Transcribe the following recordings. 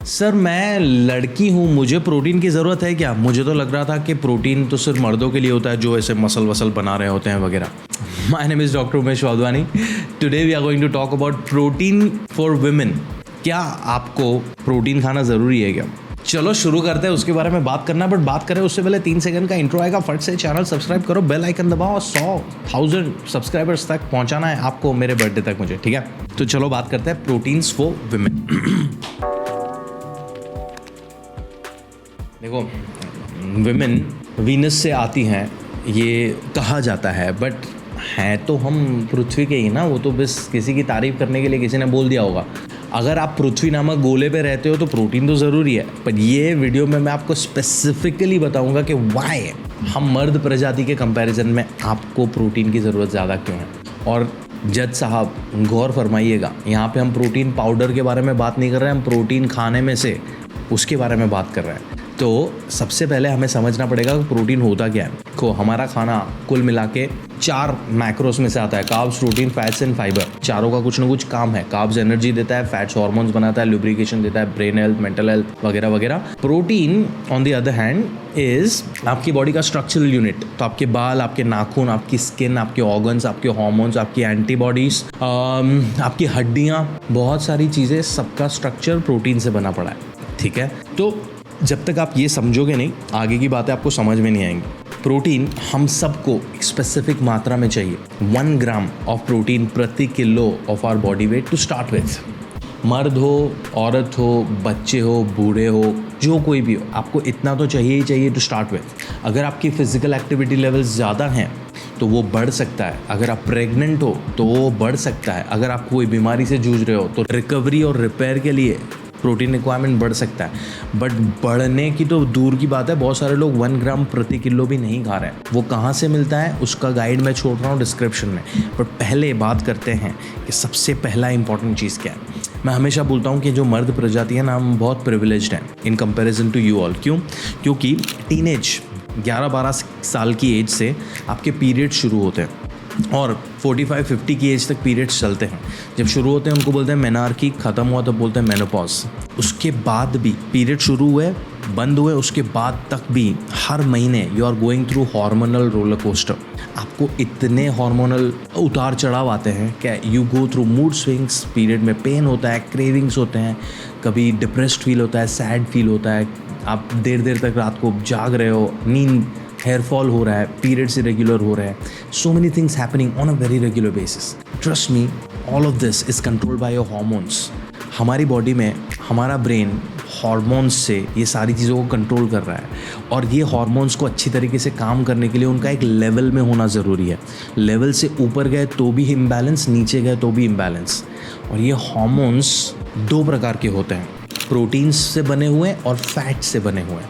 Sir मैं लड़की हूँ, मुझे प्रोटीन की ज़रूरत है क्या? मुझे तो लग रहा था कि प्रोटीन तो सिर्फ मर्दों के लिए होता है जो ऐसे मसल वसल बना रहे होते हैं वगैरह। My name is doctor Umesh Wadhwani. Today we are going to talk about protein for women. क्या आपको प्रोटीन खाना ज़रूरी है क्या? चलो शुरू करते हैं, उसके बारे में बात करना। बट बात करें उससे पहले 3 सेकंड का इंट्रो आएगा। फट से चैनल सब्सक्राइब करो, बेल आइकन दबाओ, 100,000 सब्सक्राइबर्स तक पहुंचाना है आपको मेरे बर्थडे तक मुझे, ठीक है? तो चलो बात करते हैं प्रोटीन्स फॉर वुमेन। देखो, विमेन वीनस से आती हैं ये कहा जाता है, बट हैं तो हम पृथ्वी के ही ना। वो तो बस किसी की तारीफ़ करने के लिए किसी ने बोल दिया होगा। अगर आप पृथ्वी नामक गोले पे रहते हो तो प्रोटीन तो ज़रूरी है, पर ये वीडियो में मैं आपको स्पेसिफिकली बताऊंगा कि वाई हम मर्द प्रजाति के कंपैरिजन में आपको प्रोटीन की ज़रूरत ज़्यादा क्यों है। और जज साहब गौर फरमाइएगा, यहाँ पे हम प्रोटीन पाउडर के बारे में बात नहीं कर रहे हैं, हम प्रोटीन खाने में से उसके बारे में बात कर रहे हैं। तो सबसे पहले हमें समझना पड़ेगा कि प्रोटीन होता क्या है। देखो, हमारा खाना कुल मिला के 4 मैक्रोस में से आता है: carbs, protein, fats and fibre. चारों का कुछ ना कुछ काम है। कार्ब्स एनर्जी देता है, फैट्स हार्मोन्स बनाता है, लुब्रिकेशन देता है, ब्रेन हेल्थ, मेंटल हेल्थ वगैरह वगैरह। Protein on the other hand is आपकी बॉडी का स्ट्रक्चरल यूनिट। तो आपके बाल, आपके नाखून, आपकी स्किन, आपके ऑर्गन्स, आपके हार्मोन्स, आपकी एंटीबॉडीज, आपकी हड्डियाँ, बहुत सारी चीज़ें, सबका स्ट्रक्चर प्रोटीन से बना पड़ा है, ठीक है? तो जब तक आप ये समझोगे नहीं, आगे की बातें आपको समझ में नहीं आएंगी। प्रोटीन हम सबको एक स्पेसिफिक मात्रा में चाहिए। 1 ग्राम ऑफ प्रोटीन प्रति kilo of our body weight to start with. मर्द हो, औरत हो, बच्चे हो, बूढ़े हो, जो कोई भी हो, आपको इतना तो चाहिए ही चाहिए टू स्टार्ट विथ। अगर आपकी फिजिकल एक्टिविटी लेवल्स ज़्यादा हैं तो वो बढ़ सकता है। अगर आप प्रेग्नेंट हो तो वो बढ़ सकता है। अगर आप कोई बीमारी से जूझ रहे हो तो रिकवरी और रिपेयर के लिए प्रोटीन रिक्वायरमेंट बढ़ सकता है। बट बढ़ने की तो दूर की बात है, बहुत सारे लोग 1 ग्राम प्रति किलो भी नहीं खा रहे हैं। वो कहाँ से मिलता है उसका गाइड मैं छोड़ रहा हूँ डिस्क्रिप्शन में। बट पहले बात करते हैं कि सबसे पहला इंपॉर्टेंट चीज़ क्या है। मैं हमेशा बोलता हूँ कि जो मर्द प्रजाति है ना, हम बहुत प्रिविलेज्ड हैं in comparison to you all. क्यों? क्योंकि टीनेज 11-12 साल की एज से आपके पीरियड शुरू होते हैं और 45-50 की एज तक पीरियड्स चलते हैं। जब शुरू होते हैं उनको बोलते हैं मेनार्की, ख़त्म हुआ तो बोलते हैं मेनोपॉज। उसके बाद भी पीरियड शुरू हुए, बंद हुए, उसके बाद तक भी हर महीने you are going through hormonal roller coaster. आपको इतने हार्मोनल उतार चढ़ाव आते हैं कि you go through mood swings. Period में पेन होता है, क्रेविंग्स होते हैं, कभी डिप्रेस्ड फील होता है, सैड फील होता है, आप देर देर तक रात को जाग रहे हो, नींद, हेयर फॉल हो रहा है, पीरियड्स इरेगुलर हो रहे हैं। So many things happening on a very regular basis. Trust me, all of this is controlled by your hormones. हमारी बॉडी में हमारा ब्रेन हार्मोन्स से ये सारी चीज़ों को कंट्रोल कर रहा है, और ये हार्मोन्स को अच्छी तरीके से काम करने के लिए उनका एक लेवल में होना ज़रूरी है। लेवल से ऊपर गए तो भी इम्बैलेंस, नीचे गए तो भी इम्बैलेंस। और ये हार्मोन्स 2 प्रकार के होते हैं, प्रोटीन्स से बने हुए और फैट से बने हुए।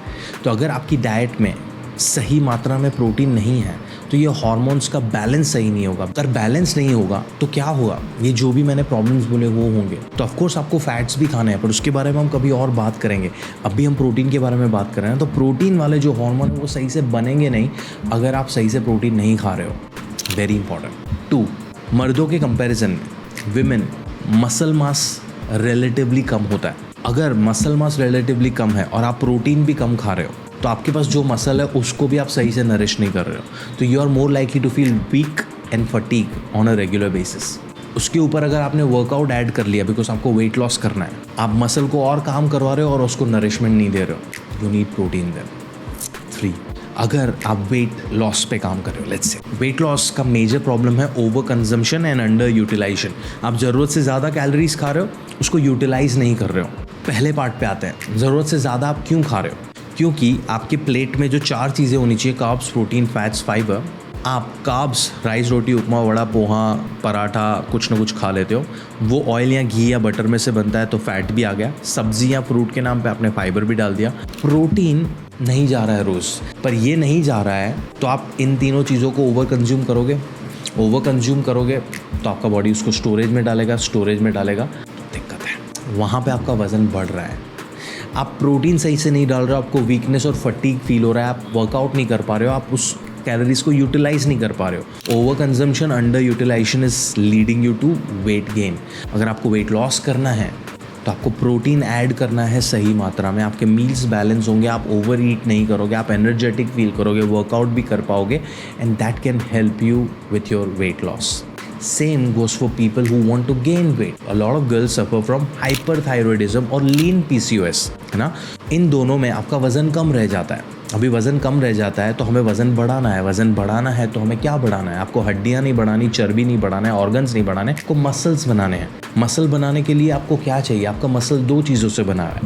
तो अगर आपकी डाइट में सही मात्रा में प्रोटीन नहीं है तो ये हार्मोन्स का बैलेंस सही नहीं होगा। अगर बैलेंस नहीं होगा तो क्या होगा? ये जो भी मैंने प्रॉब्लम्स बोले वो होंगे। तो ऑफकोर्स आपको फैट्स भी खाने हैं, पर उसके बारे में हम कभी और बात करेंगे। अभी हम प्रोटीन के बारे में बात कर रहे हैं। तो प्रोटीन वाले जो हार्मोन है वो सही से बनेंगे नहीं अगर आप सही से प्रोटीन नहीं खा रहे हो। Very important. 2, मर्दों के कंपेरिजन में विमेन मसल मास रिलेटिवली कम होता है। अगर मसल मास रिलेटिवली कम है और आप प्रोटीन भी कम खा रहे हो तो आपके पास जो मसल है उसको भी आप सही से नरिश नहीं कर रहे हो, तो you are more likely to feel weak and fatigue on a regular basis. उसके ऊपर अगर आपने वर्कआउट ऐड कर लिया बिकॉज आपको वेट लॉस करना है, आप मसल को और काम करवा रहे हो और उसको नरिशमेंट नहीं दे रहे हो, यू नीड प्रोटीन देन। 3, अगर आप वेट लॉस पे काम कर रहे हो, लेट्स से वेट लॉस का मेजर प्रॉब्लम है over consumption and under utilisation. आप ज़रूरत से ज़्यादा कैलोरीज खा रहे हो, उसको यूटिलाइज नहीं कर रहे हो। पहले पार्ट पे आते हैं, ज़रूरत से ज़्यादा आप क्यों खा रहे हो? क्योंकि आपके प्लेट में जो 4 चीज़ें होनी चाहिए, कार्ब्स, प्रोटीन, फैट्स, फाइबर, आप कार्ब्स राइस, रोटी, उपमा, वड़ा, पोहा, पराठा कुछ ना कुछ खा लेते हो। वो ऑयल या घी या बटर में से बनता है तो फैट भी आ गया। सब्जी या फ्रूट के नाम पे आपने फाइबर भी डाल दिया। प्रोटीन नहीं जा रहा है रोज़, पर ये नहीं जा रहा है तो आप इन तीनों चीज़ों को ओवर कंज्यूम करोगे। ओवर कंज्यूम करोगे तो आपका बॉडी उसको स्टोरेज में डालेगा, स्टोरेज में डालेगा तो दिक्कत है, वहाँ पर आपका वज़न बढ़ रहा है। आप प्रोटीन सही से नहीं डाल रहे हो, आपको वीकनेस और फटीग फील हो रहा है, आप वर्कआउट नहीं कर पा रहे हो, आप उस कैलोरीज को यूटिलाइज नहीं कर पा रहे हो। Over consumption, under utilisation is leading you to weight gain. अगर आपको वेट लॉस करना है तो आपको प्रोटीन ऐड करना है सही मात्रा में, आपके मील्स बैलेंस होंगे, आप ओवर ईट नहीं करोगे, आप एनर्जेटिक फील करोगे, वर्कआउट भी कर पाओगे, and that can help you with your weight loss. Same goes for people who want to gain weight. A lot of girls suffer from hyperthyroidism और lean PCOS, है ना. इन दोनों में आपका वज़न कम रह जाता है. अभी वज़न कम रह जाता है तो हमें वज़न बढ़ाना है. वज़न बढ़ाना है तो हमें क्या बढ़ाना है? आपको हड्डियाँ नहीं बढ़ानी, चर्बी नहीं बढ़ाना है, ऑर्गन्स नहीं बढ़ाने, आपको मसल्स बनाने हैं. मसल बनाने के लिए आपको क्या चाहिए? आपका मसल 2 चीज़ों से बना है,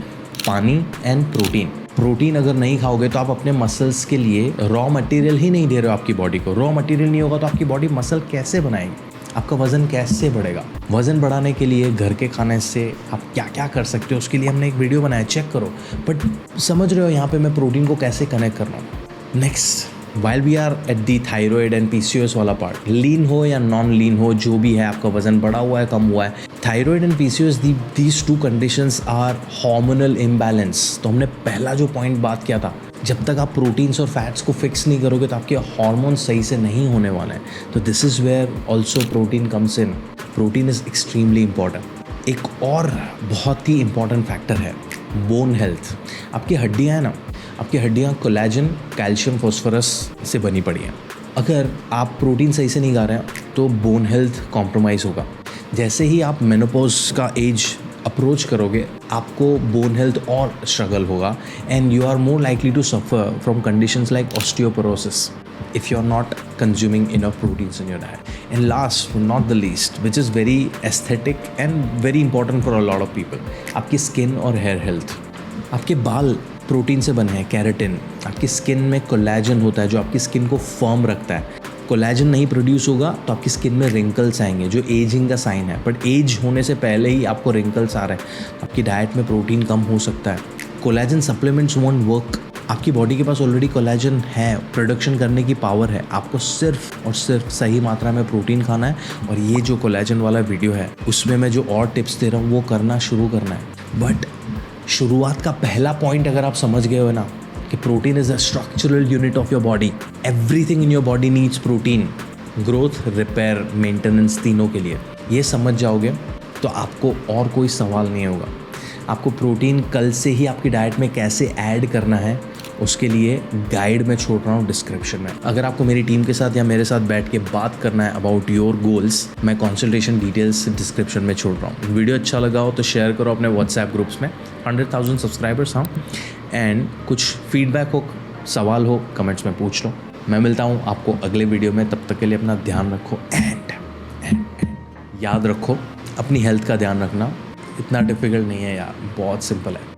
पानी एंड प्रोटीन. प्रोटीन अगर नहीं खाओगे तो आप अपने मसल्स के लिए रॉ मटेरियल ही नहीं दे रहे हो आपकी बॉडी को. रॉ मटेरियल नहीं होगा तो आपकी बॉडी मसल कैसे बनाएगी? आपका वज़न कैसे बढ़ेगा? वज़न बढ़ाने के लिए घर के खाने से आप क्या क्या कर सकते हो, उसके लिए हमने एक वीडियो बनाया, चेक करो. बट समझ रहे हो यहाँ पे मैं प्रोटीन को कैसे कनेक्ट कर रहा हूँ. Next, while we are at the thyroid and PCOS वाला पार्ट, लीन हो या नॉन लीन हो, जो भी है, आपका वज़न बढ़ा हुआ है, कम हुआ है, thyroid and PCOS these 2 conditions are hormonal imbalance. तो हमने पहला जो पॉइंट बात किया था, जब तक आप प्रोटीन्स और फैट्स को फिक्स नहीं करोगे तो आपके हार्मोन सही से नहीं होने वाले हैं. तो this is where also protein comes in. Protein is extremely important. एक और बहुत ही इंपॉर्टेंट फैक्टर है बोन हेल्थ. आपकी हड्डियाँ हैं ना, आपकी हड्डियाँ कोलेजन, कैल्शियम, फॉस्फोरस से बनी पड़ी हैं. अगर आप प्रोटीन सही से नहीं खा रहे हैं तो बोन हेल्थ कॉम्प्रोमाइज़ होगा. जैसे ही आप मेनोपॉज का एज अप्रोच करोगे आपको बोन हेल्थ और स्ट्रगल होगा, and you are more likely to suffer from conditions like osteoporosis if you are not consuming enough proteins in your diet. And last but not the least, which is very aesthetic and very important for a lot of people, आपकी skin और hair health. आपके बाल protein से बने हैं, keratin. आपकी skin में collagen होता है जो आपकी स्किन को फर्म रखता है. कोलेजन नहीं प्रोड्यूस होगा तो आपकी स्किन में रिंकल्स आएंगे, जो एजिंग का साइन है. बट एज होने से पहले ही आपको रिंकल्स आ रहे हैं, आपकी डाइट में प्रोटीन कम हो सकता है. Collagen supplements won't work. आपकी बॉडी के पास ऑलरेडी कोलेजन है, प्रोडक्शन करने की पावर है. आपको सिर्फ और सिर्फ सही मात्रा में प्रोटीन खाना है. और ये जो कोलेजन वाला वीडियो है उसमें मैं जो और टिप्स दे रहा हूँ वो करना शुरू करना है. बट शुरुआत का पहला पॉइंट अगर आप समझ गए हो ना कि protein is a structural unit of your body, everything in your body needs protein, growth, repair, maintenance, तीनों के लिए ये समझ जाओगे तो आपको और कोई सवाल नहीं होगा. आपको प्रोटीन कल से ही आपकी डाइट में कैसे ऐड करना है उसके लिए गाइड मैं छोड़ रहा हूँ डिस्क्रिप्शन में. अगर आपको मेरी टीम के साथ या मेरे साथ बैठ के बात करना है अबाउट योर गोल्स, मैं कंसल्टेशन डिटेल्स डिस्क्रिप्शन में छोड़ रहा हूँ. वीडियो अच्छा लगा हो तो शेयर करो अपने व्हाट्सएप ग्रुप्स में. 100,000 सब्सक्राइबर्स हाँ. एंड कुछ फीडबैक हो, सवाल हो, कमेंट्स में पूछ लो. मैं मिलता हूँ आपको अगले वीडियो में. तब तक के लिए अपना ध्यान रखो एंड याद रखो अपनी हेल्थ का ध्यान रखना. इतना डिफिकल्ट नहीं है यार, बहुत सिंपल है.